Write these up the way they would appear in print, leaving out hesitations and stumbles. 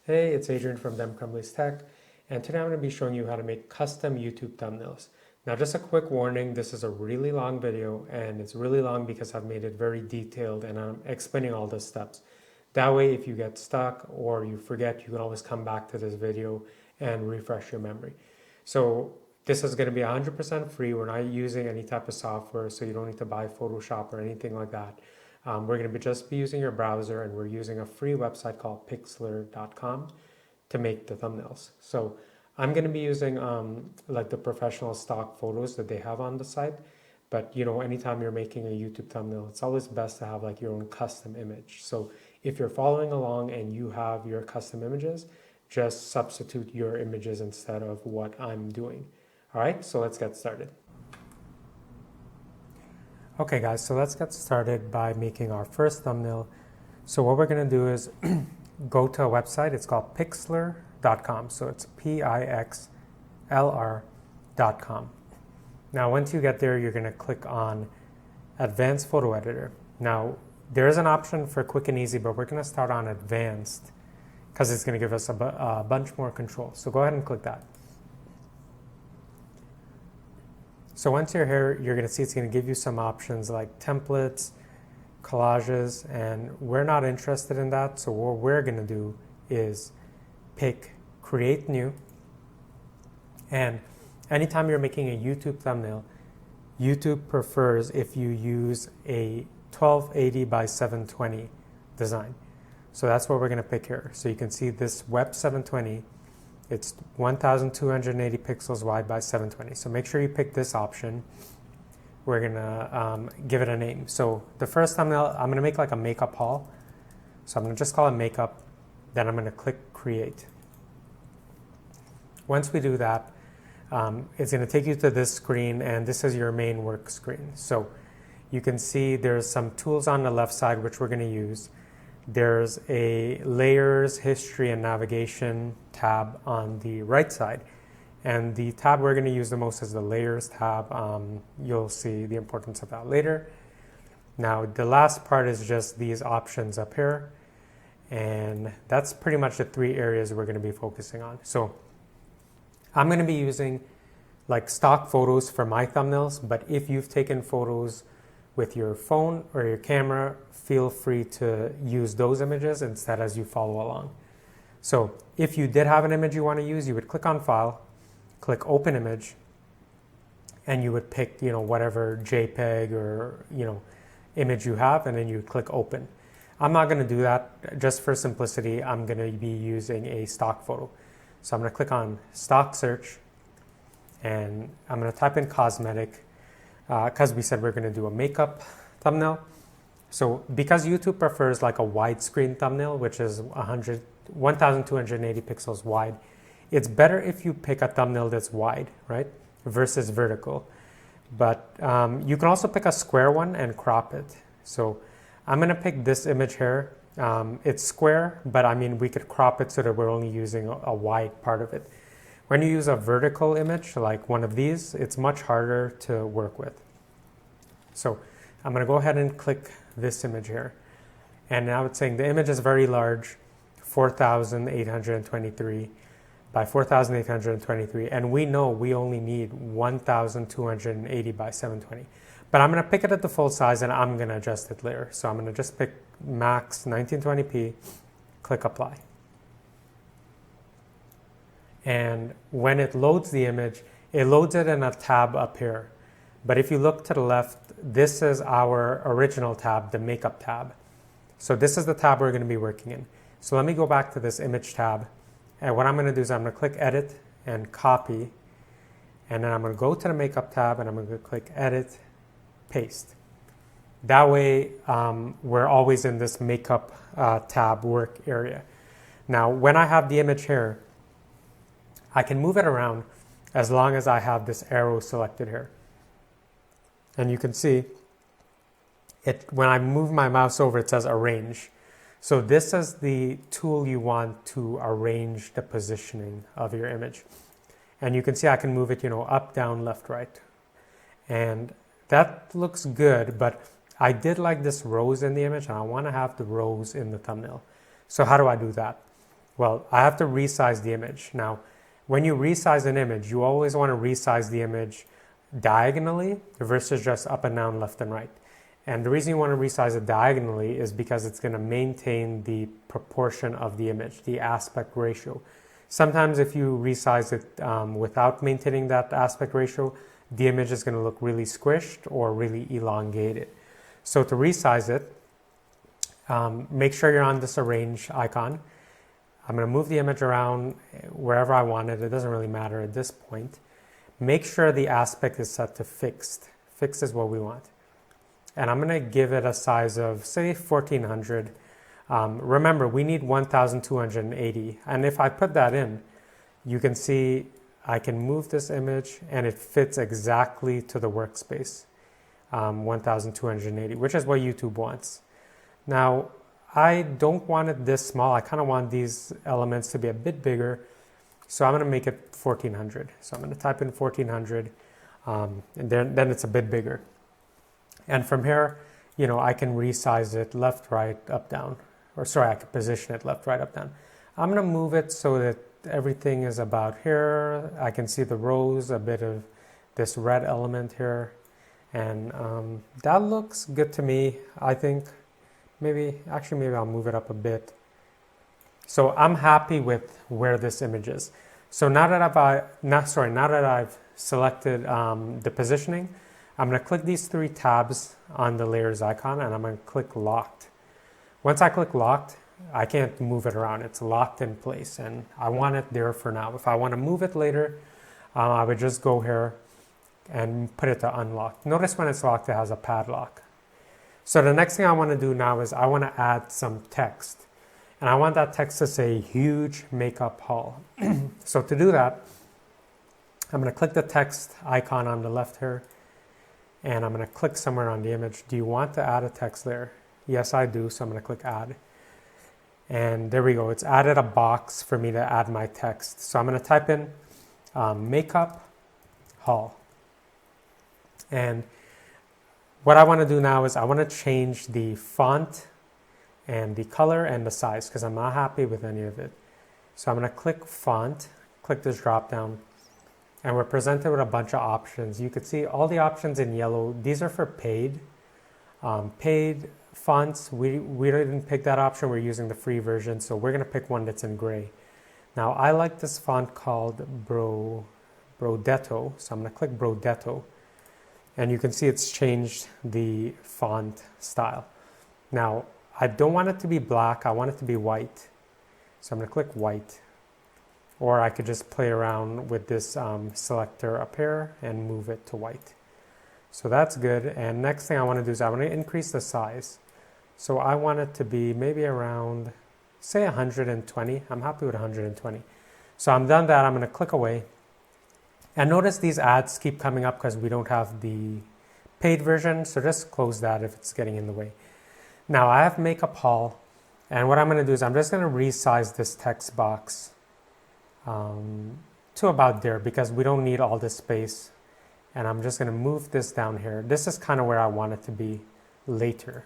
Hey, it's Adrian from Them Crumblies Tech, and today I'm going to be showing you how to make custom YouTube thumbnails. Now, just a quick warning, this is a really long video, and it's really long because I've made it very detailed and I'm explaining all the steps. That way, if you get stuck or you forget, you can always come back to this video and refresh your memory. So this is going to be 100% free. We're not using any type of software, so you don't need to buy Photoshop or anything like that. We're going to just be using your browser, and we're using a free website called Pixlr.com to make the thumbnails. So I'm going to be using like the professional stock photos that they have on the site. But anytime you're making a YouTube thumbnail, it's always best to have like your own custom image. So if you're following along and you have your custom images, just substitute your images instead of what I'm doing. All right, so let's get started. Okay guys, so let's get started by making our first thumbnail. So what we're going to do is go to a website. It's called Pixlr.com. So it's Pixlr.com. Now once you get there, you're going to click on Advanced Photo Editor. Now there is an option for quick and easy, but we're going to start on Advanced because it's going to give us a bunch more control. So go ahead and click that. So once you're here, you're going to see it's going to give you some options like templates, collages, and we're not interested in that. So what we're going to do is pick Create New. And anytime you're making a YouTube thumbnail, YouTube prefers if you use a 1280 by 720 design. So that's what we're going to pick here. So you can see this Web 720. It's 1280 pixels wide by 720. So make sure you pick this option. We're gonna give it a name. So the first thumbnail, I'm gonna make like a makeup haul. So I'm gonna just call it makeup. Then I'm gonna click create. Once we do that, it's gonna take you to this screen, and this is your main work screen. So you can see there's some tools on the left side which we're gonna use. There's a layers, history, and navigation tab on the right side. And the tab we're going to use the most is the layers tab. You'll see the importance of that later. Now, the last part is just these options up here. And that's pretty much the three areas we're going to be focusing on. So I'm going to be using like stock photos for my thumbnails, but if you've taken photos with your phone or your camera, feel free to use those images instead as you follow along. So if you did have an image you want to use, you would click on File, click Open Image, and you would pick whatever JPEG or image you have, and then you would click Open. I'm not going to do that. Just for simplicity, I'm going to be using a stock photo. So I'm going to click on Stock Search, and I'm going to type in cosmetic, because we said we're going to do a makeup thumbnail. So because YouTube prefers like a widescreen thumbnail, which is 1280 pixels wide, it's better if you pick a thumbnail that's wide, right, versus vertical. But you can also pick a square one and crop it. So I'm going to pick this image here. It's square, but I mean, we could crop it so that we're only using a wide part of it. When you use a vertical image, like one of these, it's much harder to work with. So I'm going to go ahead and click this image here. And now it's saying the image is very large, 4,823 by 4,823. And we know we only need 1,280 by 720. But I'm going to pick it at the full size, and I'm going to adjust it later. So I'm going to just pick max 1920p, click apply. And when it loads the image, it loads it in a tab up here. But if you look to the left, this is our original tab, the makeup tab. So this is the tab we're going to be working in. So let me go back to this image tab. And what I'm going to do is I'm going to click edit and copy. And then I'm going to go to the makeup tab, and I'm going to click edit, paste. That way, we're always in this makeup tab work area. Now, when I have the image here, I can move it around as long as I have this arrow selected here. And you can see it when I move my mouse over, it says arrange. So this is the tool you want to arrange the positioning of your image. And you can see I can move it, up, down, left, right. And that looks good, but I did like this rose in the image, and I want to have the rose in the thumbnail. So how do I do that? Well, I have to resize the image. Now, when you resize an image, you always want to resize the image diagonally versus just up and down, left and right. And the reason you want to resize it diagonally is because it's going to maintain the proportion of the image, the aspect ratio. Sometimes if you resize it without maintaining that aspect ratio, the image is going to look really squished or really elongated. So to resize it, make sure you're on this arrange icon. I'm going to move the image around wherever I want it. It doesn't really matter at this point. Make sure the aspect is set to fixed. Fixed is what we want. And I'm going to give it a size of, say, 1400. Remember, we need 1280. And if I put that in, you can see I can move this image and it fits exactly to the workspace, 1280, which is what YouTube wants. Now, I don't want it this small. I kind of want these elements to be a bit bigger. So I'm going to make it 1400. So I'm going to type in 1400 and then it's a bit bigger. And from here, I can resize it left, right, up, down. Or sorry, I can position it left, right, up, down. I'm going to move it so that everything is about here. I can see the rows, a bit of this red element here. And that looks good to me, I think. Maybe I'll move it up a bit. So I'm happy with where this image is. So now that I've selected the positioning, I'm going to click these three tabs on the layers icon and I'm going to click locked. Once I click locked, I can't move it around. It's locked in place and I want it there for now. If I want to move it later, I would just go here and put it to unlock. Notice when it's locked, it has a padlock. So the next thing I want to do now is I want to add some text. And I want that text to say huge makeup haul. So to do that, I'm going to click the text icon on the left here. And I'm going to click somewhere on the image. Do you want to add a text there? Yes, I do. So I'm going to click add. And there we go. It's added a box for me to add my text. So I'm going to type in makeup haul. And what I want to do now is I want to change the font and the color and the size because I'm not happy with any of it. So I'm going to click font, click this drop down, and we're presented with a bunch of options. You can see all the options in yellow. These are for paid. Paid fonts, we didn't pick that option. We're using the free version, so we're going to pick one that's in gray. Now, I like this font called Brodetto, so I'm going to click Brodetto. And you can see it's changed the font style. Now, I don't want it to be black. I want it to be white. So I'm going to click white. Or I could just play around with this selector up here and move it to white. So that's good. And next thing I want to do is I want to increase the size. So I want it to be maybe around, say 120. I'm happy with 120. So I'm done that. I'm going to click away. And notice these ads keep coming up because we don't have the paid version. So just close that if it's getting in the way. Now I have makeup haul. And what I'm going to do is I'm just going to resize this text box to about there because we don't need all this space. And I'm just going to move this down here. This is kind of where I want it to be later.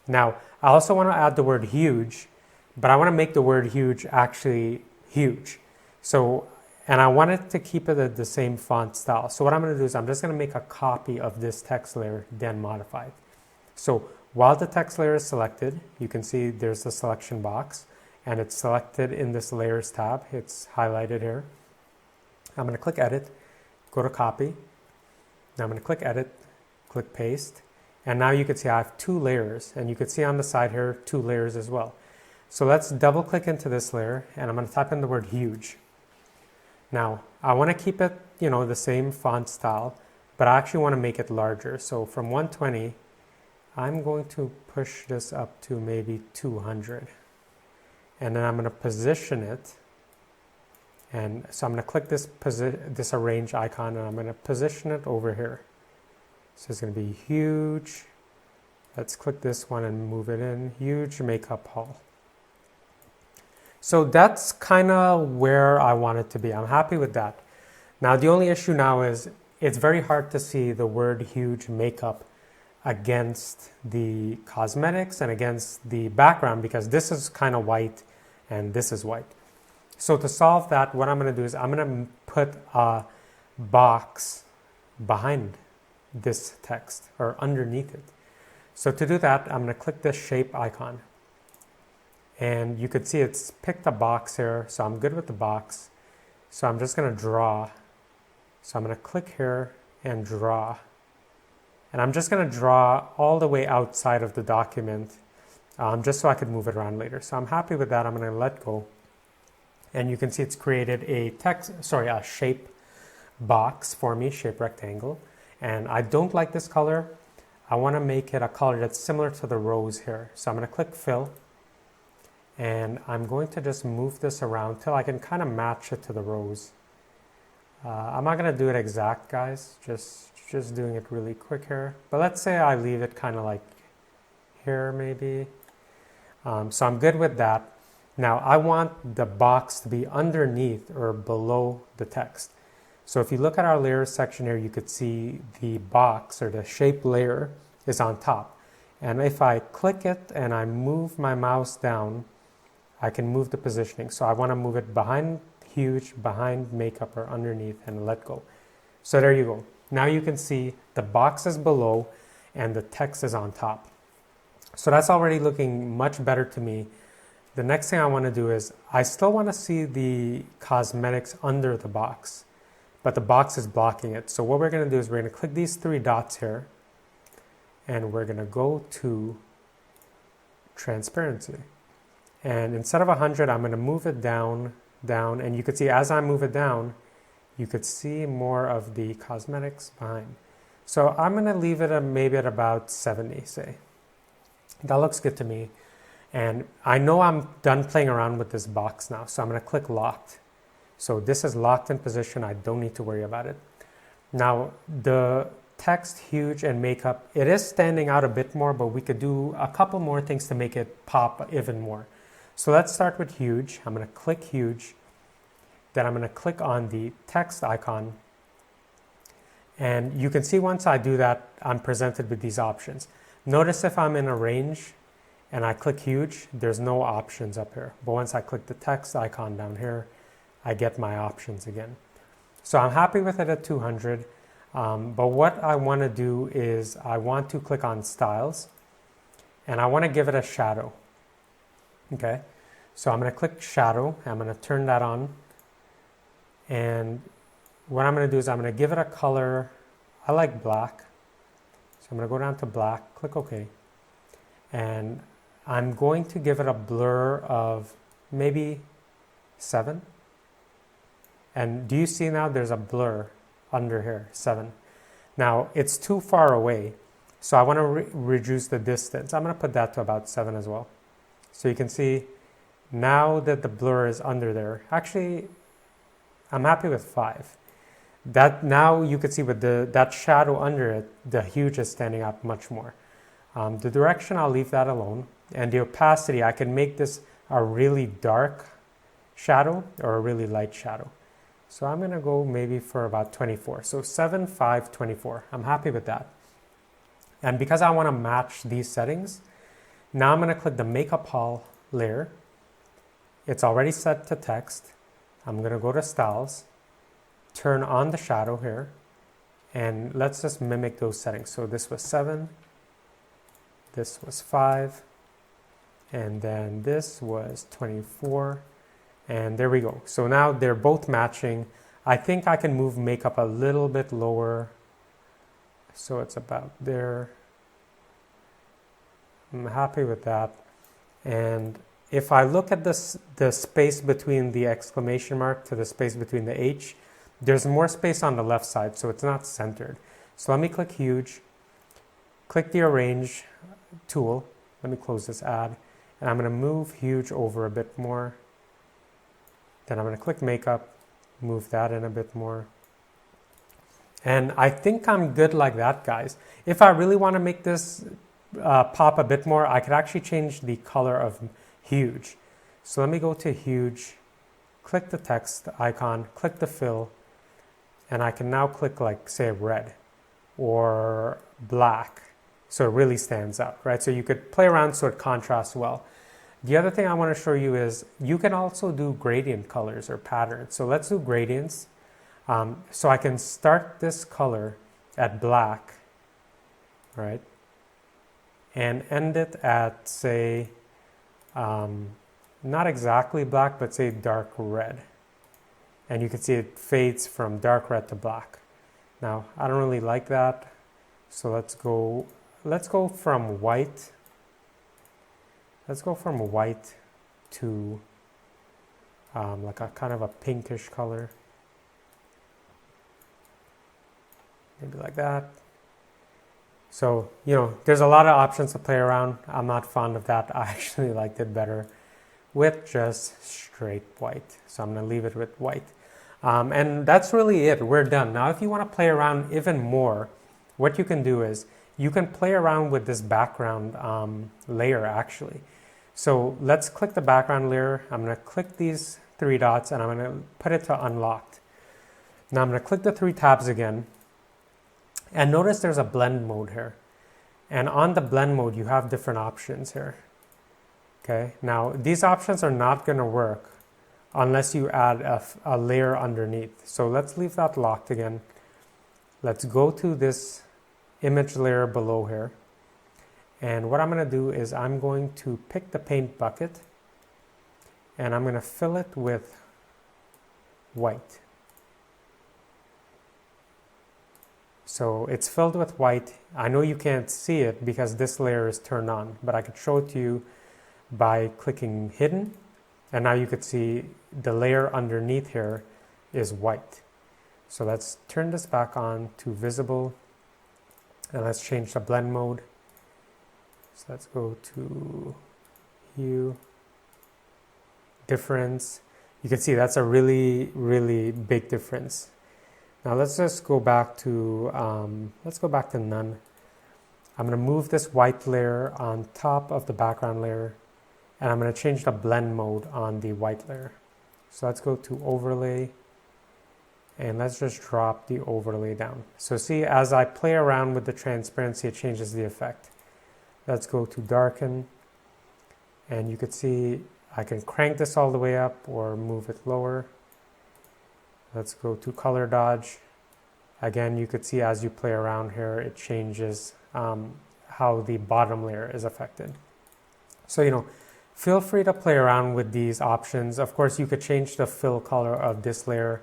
Now, I also want to add the word huge, but I want to make the word huge actually huge. So, and I want it to keep it at the same font style. So what I'm going to do is I'm just going to make a copy of this text layer, then modify it. So while the text layer is selected, you can see there's the selection box and it's selected in this layers tab. It's highlighted here. I'm going to click edit, go to copy. Now I'm going to click edit, click paste. And now you can see I have two layers and you can see on the side here, two layers as well. So let's double click into this layer and I'm going to type in the word huge. Now I want to keep it, the same font style, but I actually want to make it larger. So from 120, I'm going to push this up to maybe 200. And then I'm going to position it. And so I'm going to click this arrange icon and I'm going to position it over here. So it's going to be huge. Let's click this one and move it in. Huge makeup haul. So that's kind of where I want it to be. I'm happy with that. Now the only issue now is it's very hard to see the word huge makeup against the cosmetics and against the background because this is kind of white and this is white. So to solve that, what I'm going to do is I'm going to put a box behind this text or underneath it. So to do that, I'm going to click this shape icon. And you could see it's picked a box here, so I'm good with the box. So I'm just going to draw. So I'm going to click here and draw. And I'm just going to draw all the way outside of the document, just so I could move it around later. So I'm happy with that. I'm going to let go. And you can see it's created a shape box for me, shape rectangle. And I don't like this color. I want to make it a color that's similar to the rose here. So I'm going to click fill. And I'm going to just move this around till I can kind of match it to the rose. I'm not going to do it exact, guys. Just doing it really quick here. But let's say I leave it kind of like here maybe. So I'm good with that. Now I want the box to be underneath or below the text. So if you look at our layers section here, you could see the box or the shape layer is on top. And if I click it and I move my mouse down, I can move the positioning. So I want to move it behind huge, behind makeup or underneath, and let go. So there you go. Now you can see the box is below and the text is on top. So that's already looking much better to me. The next thing I want to do is I still want to see the cosmetics under the box, but the box is blocking it. So what we're going to do is we're going to click these three dots here and we're going to go to transparency. And instead of 100, I'm going to move it down, and you could see as I move it down, you could see more of the cosmetics behind. So I'm going to leave it maybe at about 70, say. That looks good to me. And I know I'm done playing around with this box now, so I'm going to click locked. So this is locked in position. I don't need to worry about it. Now, the text, huge, and makeup, it is standing out a bit more, but we could do a couple more things to make it pop even more. So let's start with huge. I'm going to click huge. Then I'm going to click on the text icon. And you can see once I do that, I'm presented with these options. Notice if I'm in a range and I click huge, there's no options up here. But once I click the text icon down here, I get my options again. So I'm happy with it at 200. But what I want to do is I want to click on styles and I want to give it a shadow. Okay, so I'm going to click shadow. I'm going to turn that on. And what I'm going to do is I'm going to give it a color. I like black. So I'm going to go down to black, click OK. And I'm going to give it a blur of maybe 7. And do you see now there's a blur under here, 7. Now it's too far away. So I want to reduce the distance. I'm going to put that to about 7 as well. So you can see now that the blur is under there. Actually, I'm happy with 5. That now you can see with that shadow under it, the huge is standing out much more. The direction, I'll leave that alone. And the opacity, I can make this a really dark shadow or a really light shadow. So I'm going to go maybe for about 24. So 7, 5, 24. I'm happy with that. And because I want to match these settings, now I'm going to click the Makeup Hall layer. It's already set to text. I'm going to go to Styles, turn on the shadow here, and let's just mimic those settings. So this was 7, this was 5, and then this was 24, and there we go. So now they're both matching. I think I can move makeup a little bit lower, so it's about there. I'm happy with that. And if I look at this, the space between the exclamation mark to the space between the H, there's more space on the left side, so it's not centered. So let me click huge, click the arrange tool. Let me close this ad. And I'm going to move huge over a bit more. Then I'm going to click makeup, move that in a bit more. And I think I'm good like that, guys. If I really want to make this pop a bit more, I could actually change the color of huge. So let me go to huge, click the text icon, click the fill, and I can now click like say red or black so it really stands out, right? So you could play around so it contrasts well. The other thing I want to show you is you can also do gradient colors or patterns. So let's do gradients. So I can start this color at black, right? And end it at, say, not exactly black, but say dark red. And you can see it fades from dark red to black. Now, I don't really like that. So let's go from white. Let's go from white to like a kind of a pinkish color. Maybe like that. So, there's a lot of options to play around. I'm not fond of that. I actually liked it better with just straight white. So I'm going to leave it with white. And that's really it. We're done. Now, if you want to play around even more, what you can do is you can play around with this background layer, actually. So let's click the background layer. I'm going to click these three dots, and I'm going to put it to unlocked. Now I'm going to click the three tabs again. And notice there's a blend mode here. And on the blend mode, you have different options here. Okay, now these options are not going to work unless you add a layer underneath. So let's leave that locked again. Let's go to this image layer below here. And what I'm going to do is I'm going to pick the paint bucket and I'm going to fill it with white. So it's filled with white. I know you can't see it because this layer is turned on, but I could show it to you by clicking hidden. And now you could see the layer underneath here is white. So let's turn this back on to visible. And let's change the blend mode. So let's go to hue, difference. You can see that's a really, really big difference. Now let's just go back to, none. I'm going to move this white layer on top of the background layer, and I'm going to change the blend mode on the white layer. So let's go to overlay, and let's just drop the overlay down. So see, as I play around with the transparency, it changes the effect. Let's go to darken, and you can see I can crank this all the way up or move it lower. Let's go to color dodge. Again, you could see as you play around here, it changes how the bottom layer is affected. So, feel free to play around with these options. Of course, you could change the fill color of this layer.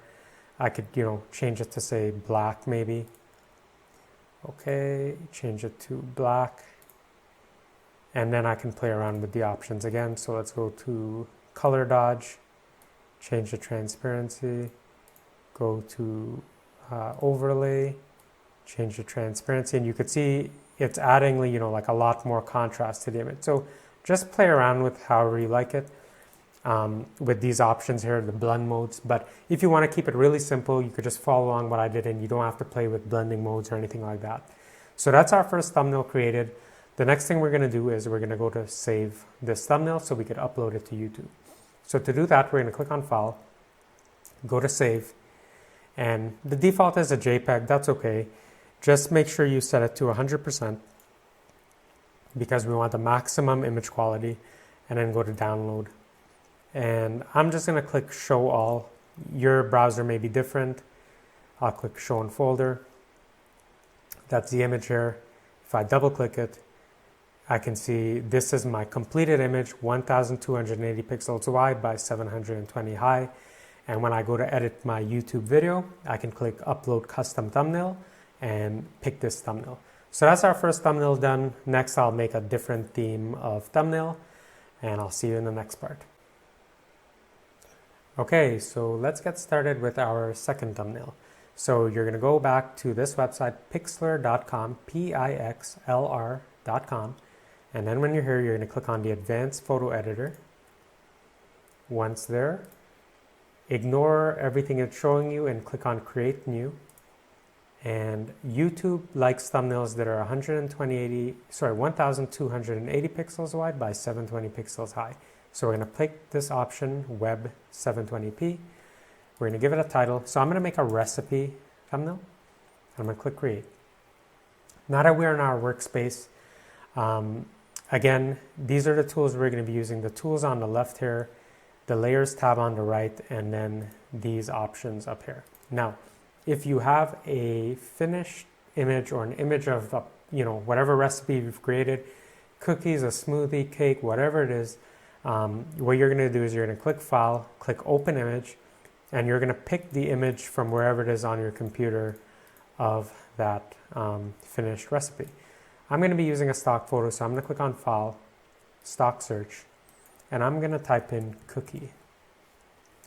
I could, change it to say black maybe. Okay, change it to black. And then I can play around with the options again. So let's go to color dodge, change the transparency, go to overlay, change the transparency, and you could see it's adding, like a lot more contrast to the image. So just play around with however you like it with these options here, the blend modes. But if you want to keep it really simple, you could just follow along what I did and you don't have to play with blending modes or anything like that. So that's our first thumbnail created. The next thing we're going to do is we're going to go to save this thumbnail so we could upload it to YouTube. So to do that, we're going to click on File, go to Save, and the default is a JPEG. That's okay. Just make sure you set it to 100% because we want the maximum image quality, and then go to Download. And I'm just going to click Show All. Your browser may be different. I'll click Show in Folder. That's the image here. If I double click it, I can see this is my completed image, 1280 pixels wide by 720 high. And when I go to edit my YouTube video, I can click Upload Custom Thumbnail and pick this thumbnail. So that's our first thumbnail done. Next, I'll make a different theme of thumbnail, and I'll see you in the next part. Okay, so let's get started with our second thumbnail. So you're going to go back to this website, pixlr.com, Pixlr.com. And then when you're here, you're going to click on the Advanced Photo Editor. Once there, ignore everything it's showing you and click on Create New. And YouTube likes thumbnails that are 1280 pixels wide by 720 pixels high. So we're going to pick this option, Web 720p. We're going to give it a title. So I'm going to make a recipe thumbnail. I'm going to click Create. Now that we're in our workspace, again, these are the tools we're going to be using. The tools on the left here, the layers tab on the right, and then these options up here. Now, if you have a finished image or an image of whatever recipe you've created, cookies, a smoothie, cake, whatever it is, what you're going to do is you're going to click File, click Open Image, and you're going to pick the image from wherever it is on your computer of that finished recipe. I'm going to be using a stock photo, so I'm going to click on File, Stock Search, and I'm going to type in cookie.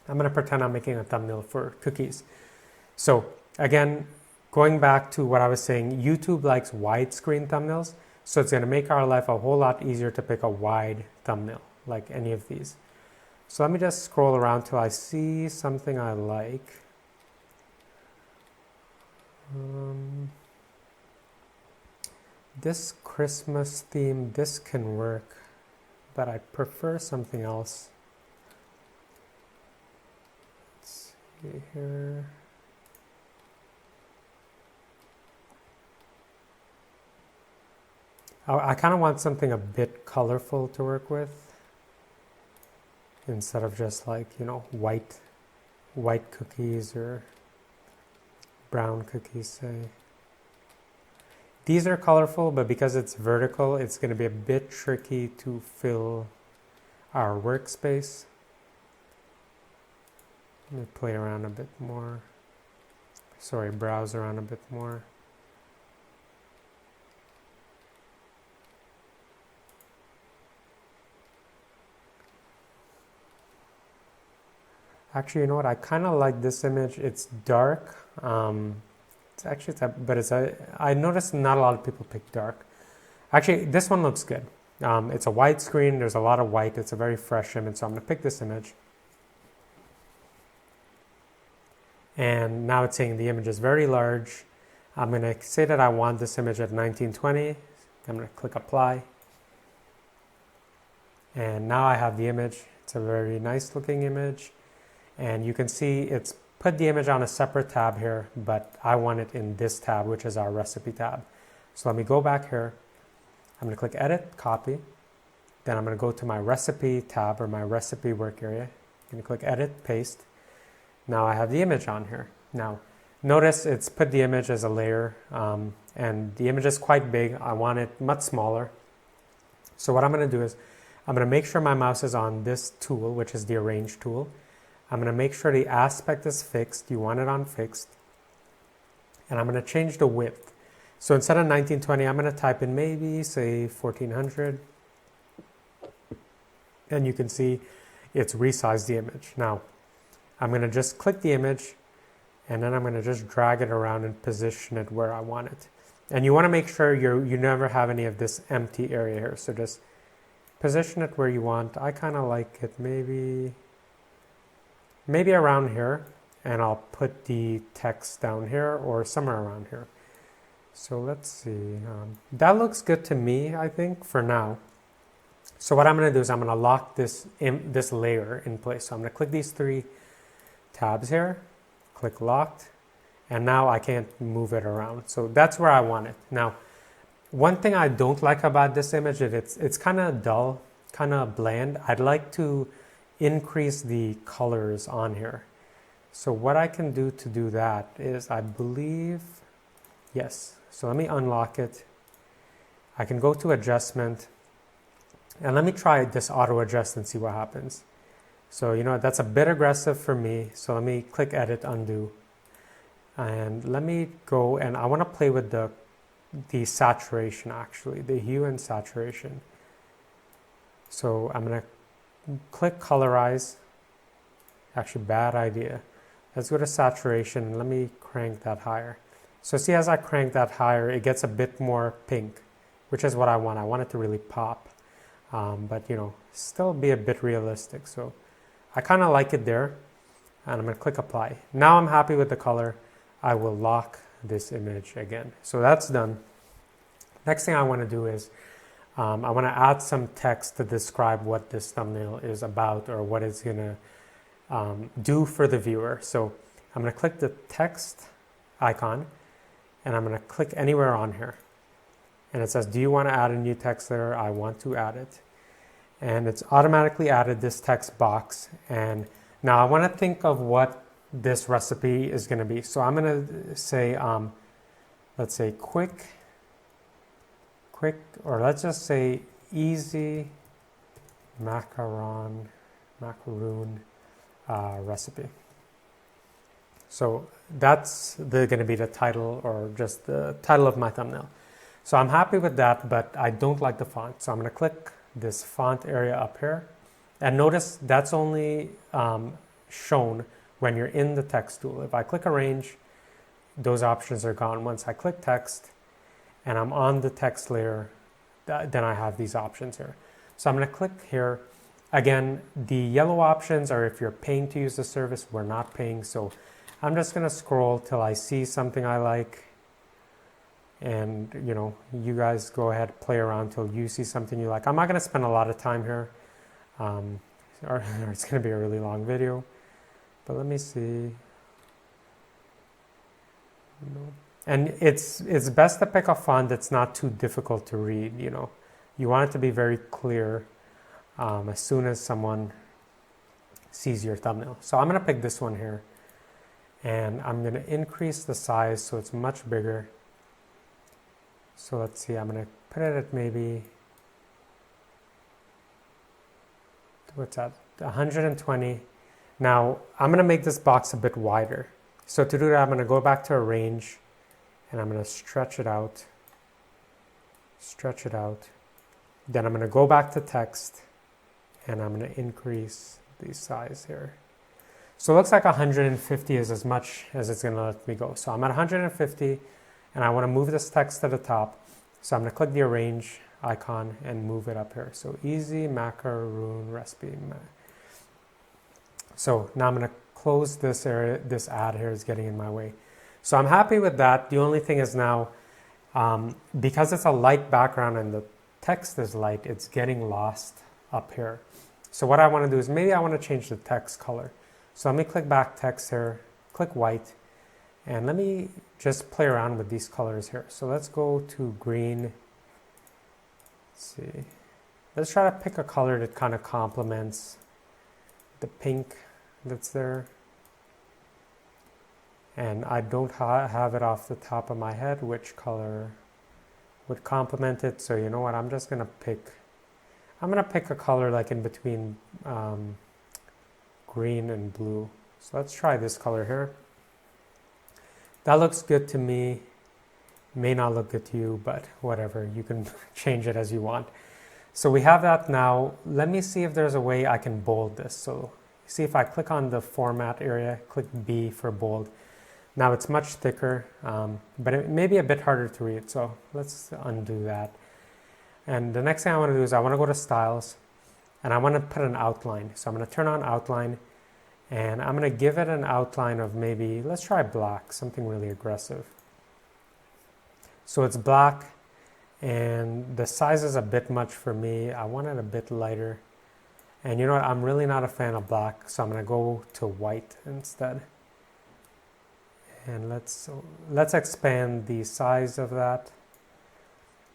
I'm going to pretend I'm making a thumbnail for cookies. So again, going back to what I was saying, YouTube likes widescreen thumbnails, so it's going to make our life a whole lot easier to pick a wide thumbnail, like any of these. So let me just scroll around till I see something I like. This Christmas theme, this can work, but I prefer something else. Let's see here. I kind of want something a bit colorful to work with, instead of just like, white cookies or brown cookies, say. These are colorful, but because it's vertical, it's going to be a bit tricky to fill our workspace. Let me play around a bit more. Sorry, browse around a bit more. Actually, you know what? I kind of like this image. It's dark. I noticed not a lot of people pick dark. Actually, this one looks good. It's a widescreen. There's a lot of white. It's a very fresh image, so I'm going to pick this image. And now it's saying the image is very large. I'm going to say that I want this image at 1920. I'm going to click Apply. And now I have the image. It's a very nice looking image. And you can see it's put the image on a separate tab here, but I want it in this tab, which is our recipe tab. So let me go back here. I'm going to click Edit, Copy. Then I'm going to go to my recipe tab or my recipe work area. I'm going to click Edit, Paste. Now I have the image on here. Now notice it's put the image as a layer, and the image is quite big. I want it much smaller. So what I'm going to do is I'm going to make sure my mouse is on this tool, which is the Arrange tool. I'm going to make sure the aspect is fixed. You want it on fixed. And I'm going to change the width. So instead of 1920, I'm going to type in maybe, say, 1400. And you can see it's resized the image. Now, I'm going to just click the image, and then I'm going to just drag it around and position it where I want it. And you want to make sure you never have any of this empty area here. So just position it where you want. I kind of like it maybe around here, and I'll put the text down here or somewhere around here. So let's see. That looks good to me, I think, for now. So what I'm going to do is I'm going to lock this layer in place. So I'm going to click these three tabs here, click Locked, and now I can't move it around. So that's where I want it. Now, one thing I don't like about this image is it's kind of dull, kind of bland. I'd like to increase the colors on here. So what I can do to do that is, I believe, yes. So let me unlock it. I can go to Adjustment, and let me try this auto adjust and see what happens. So that's a bit aggressive for me. So let me click Edit, Undo, and let me go, and I want to play with the saturation, actually, the hue and saturation. So I'm going to click Colorize. Actually, bad idea. Let's go to Saturation, and let me crank that higher. So see, as I crank that higher, it gets a bit more pink, which is what I want. I want it to really pop, but still be a bit realistic. So I kind of like it there, and I'm going to click Apply. Now I'm happy with the color. I will lock this image again. So that's done. Next thing I want to do is I want to add some text to describe what this thumbnail is about, or what it's going to do for the viewer. So I'm going to click the text icon, and I'm going to click anywhere on here. and it says, do you want to add a new text layer? I want to add it. And it's automatically added this text box. And now I want to think of what this recipe is going to be. So I'm going to say, let's say quick, or let's just say easy macaroon recipe. So that's going to be the title, or just the title of my thumbnail. So I'm happy with that, but I don't like the font. So I'm going to click this font area up here. And notice that's only shown when you're in the text tool. If I click arrange, those options are gone. Once I click text and I'm on the text layer, then I have these options here. So I'm going to click here. Again, the yellow options are if you're paying to use the service. We're not paying. So I'm just going to scroll till I see something I like. And, you know, you guys go ahead, play around till you see something you like. I'm not going to spend a lot of time here, or it's going to be a really long video. But let me see. And it's best to pick a font that's not too difficult to read, you know. You want it to be very clear as soon as someone sees your thumbnail. So I'm going to pick this one here. And I'm going to increase the size so it's much bigger. So let's see, I'm going to put it at maybe, what's that, 120. Now, I'm going to make this box a bit wider. So to do that, I'm going to go back to arrange, and I'm going to stretch it out. Then I'm going to go back to text, and I'm going to increase the size here. So it looks like 150 is as much as it's going to let me go. So I'm at 150. And I want to move this text to the top. So I'm going to click the arrange icon and move it up here. So easy macaroon recipe. So now I'm going to close this area. This ad here is getting in my way. So I'm happy with that. The only thing is now, because it's a light background and the text is light, it's getting lost up here. So what I want to do is maybe I want to change the text color. So let me click back text here, click white. And let me just play around with these colors here. So let's go to green. Let's see. Let's try to pick a color that kind of complements the pink that's there. And I don't have it off the top of my head which color would complement it. So you know what? I'm gonna pick a color like in between green and blue. So let's try this color here. That looks good to me. May not look good to you, but whatever. You can change it as you want. So we have that now. Let me see if there's a way I can bold this. So see if I click on the format area, click B for bold. Now it's much thicker, but it may be a bit harder to read. So let's undo that. And the next thing I want to do is I want to go to styles and I want to put an outline. So I'm going to turn on outline. And I'm going to give it an outline of maybe, let's try black, something really aggressive. So it's black, and the size is a bit much for me. I want it a bit lighter. And you know what? I'm really not a fan of black, so I'm going to go to white instead. And let's expand the size of that.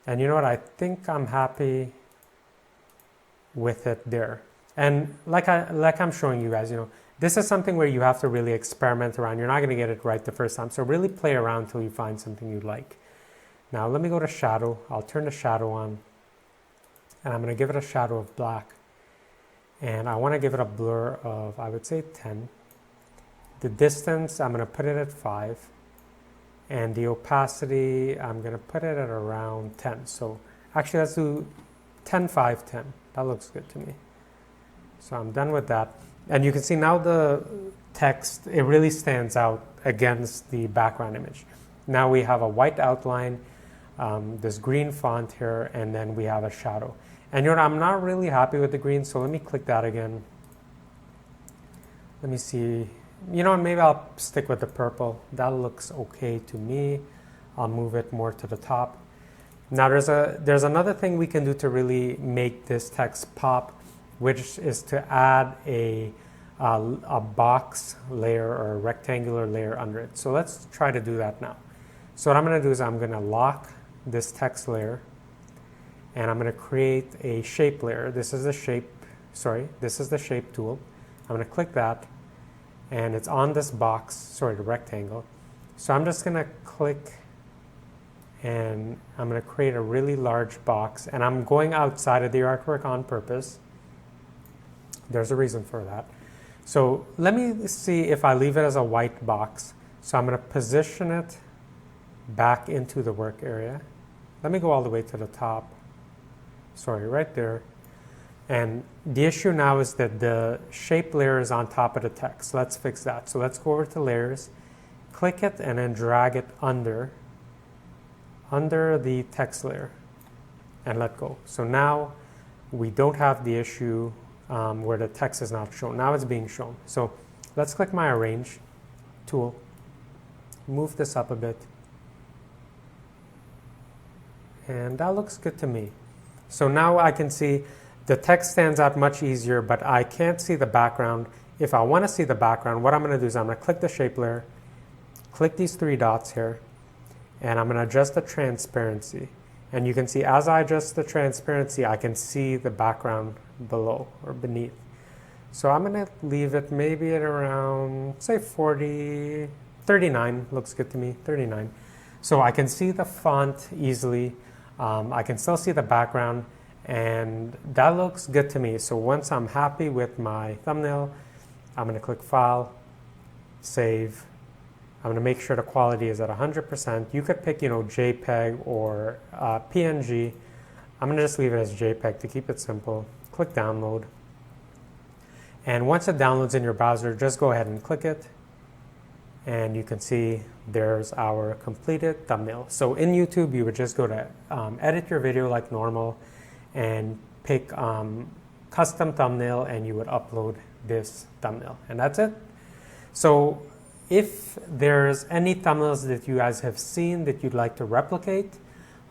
And you know what? I think I'm happy with it there. And like I'm showing you guys, you know, this is something where you have to really experiment around. You're not going to get it right the first time. So really play around until you find something you like. Now let me go to shadow. I'll turn the shadow on. And I'm going to give it a shadow of black. And I want to give it a blur of, I would say 10. The distance, I'm going to put it at 5. And the opacity, I'm going to put it at around 10. So actually let's do 10, 5, 10. That looks good to me. So I'm done with that. And you can see now the text, it really stands out against the background image. Now we have a white outline, this green font here, and then we have a shadow. And you know, I'm not really happy with the green, so let me click that again. Let me see. You know, maybe I'll stick with the purple. That looks okay to me. I'll move it more to the top. Now there's another thing we can do to really make this text pop, which is to add a box layer or a rectangular layer under it. So let's try to do that now. So what I'm going to do is I'm going to lock this text layer and I'm going to create a shape layer. This is the shape tool. I'm going to click that, and it's on this box, the rectangle. So I'm just going to click, and I'm going to create a really large box, and I'm going outside of the artwork on purpose. There's a reason for that. So let me see if I leave it as a white box. So I'm going to position it back into the work area. Let me go all the way to the top. Right there. And the issue now is that the shape layer is on top of the text. Let's fix that. So let's go over to layers, click it, and then drag it under the text layer and let go. So now we don't have the issue where the text is not shown. Now it's being shown. So let's click my arrange tool, move this up a bit, and that looks good to me. So now I can see the text stands out much easier, but I can't see the background. If I want to see the background, what I'm going to do is I'm going to click the shape layer, click these three dots here, and I'm going to adjust the transparency. And you can see as I adjust the transparency, I can see the background below or beneath. So I'm going to leave it maybe at around, say 39 looks good to me, 39. So I can see the font easily. I can still see the background, and that looks good to me. So once I'm happy with my thumbnail, I'm going to click File, Save. I'm going to make sure the quality is at 100%. You could pick, JPEG or PNG. I'm going to just leave it as JPEG to keep it simple. Click Download. And once it downloads in your browser, just go ahead and click it. And you can see there's our completed thumbnail. So in YouTube, you would just go to edit your video like normal and pick custom thumbnail, and you would upload this thumbnail. And that's it. So if there's any thumbnails that you guys have seen that you'd like to replicate,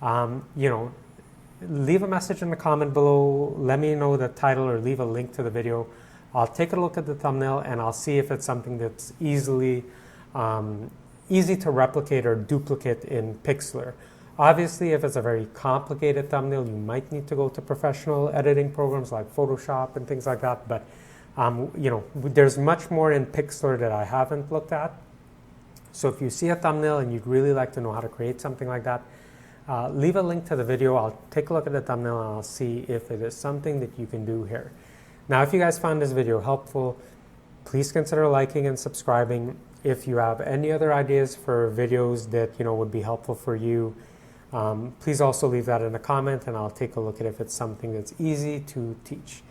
leave a message in the comment below. Let me know the title or leave a link to the video. I'll take a look at the thumbnail and I'll see if it's something that's easy to replicate or duplicate in Pixlr. Obviously, if it's a very complicated thumbnail, you might need to go to professional editing programs like Photoshop and things like that. But there's much more in Pixlr that I haven't looked at. So if you see a thumbnail and you'd really like to know how to create something like that, leave a link to the video. I'll take a look at the thumbnail and I'll see if it is something that you can do here. Now, if you guys found this video helpful, please consider liking and subscribing. If you have any other ideas for videos that would be helpful for you, please also leave that in a comment and I'll take a look at if it's something that's easy to teach.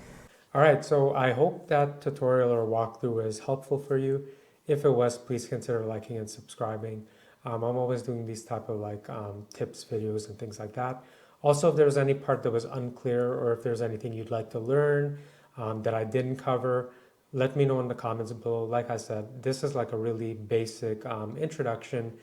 All right, so I hope that tutorial or walkthrough is helpful for you. If it was, please consider liking and subscribing. I'm always doing these type of tips videos and things like that. Also, if there's any part that was unclear or if there's anything you'd like to learn that I didn't cover, let me know in the comments below. Like I said, this is like a really basic introduction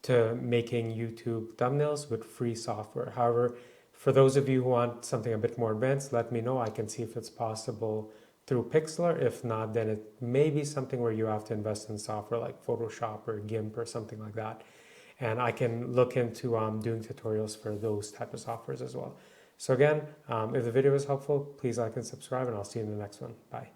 to making YouTube thumbnails with free software. However, for those of you who want something a bit more advanced, let me know. I can see if it's possible through Pixlr. If not, then it may be something where you have to invest in software like Photoshop or GIMP or something like that. And I can look into doing tutorials for those type of softwares as well. So again, if the video was helpful, please like and subscribe, and I'll see you in the next one. Bye.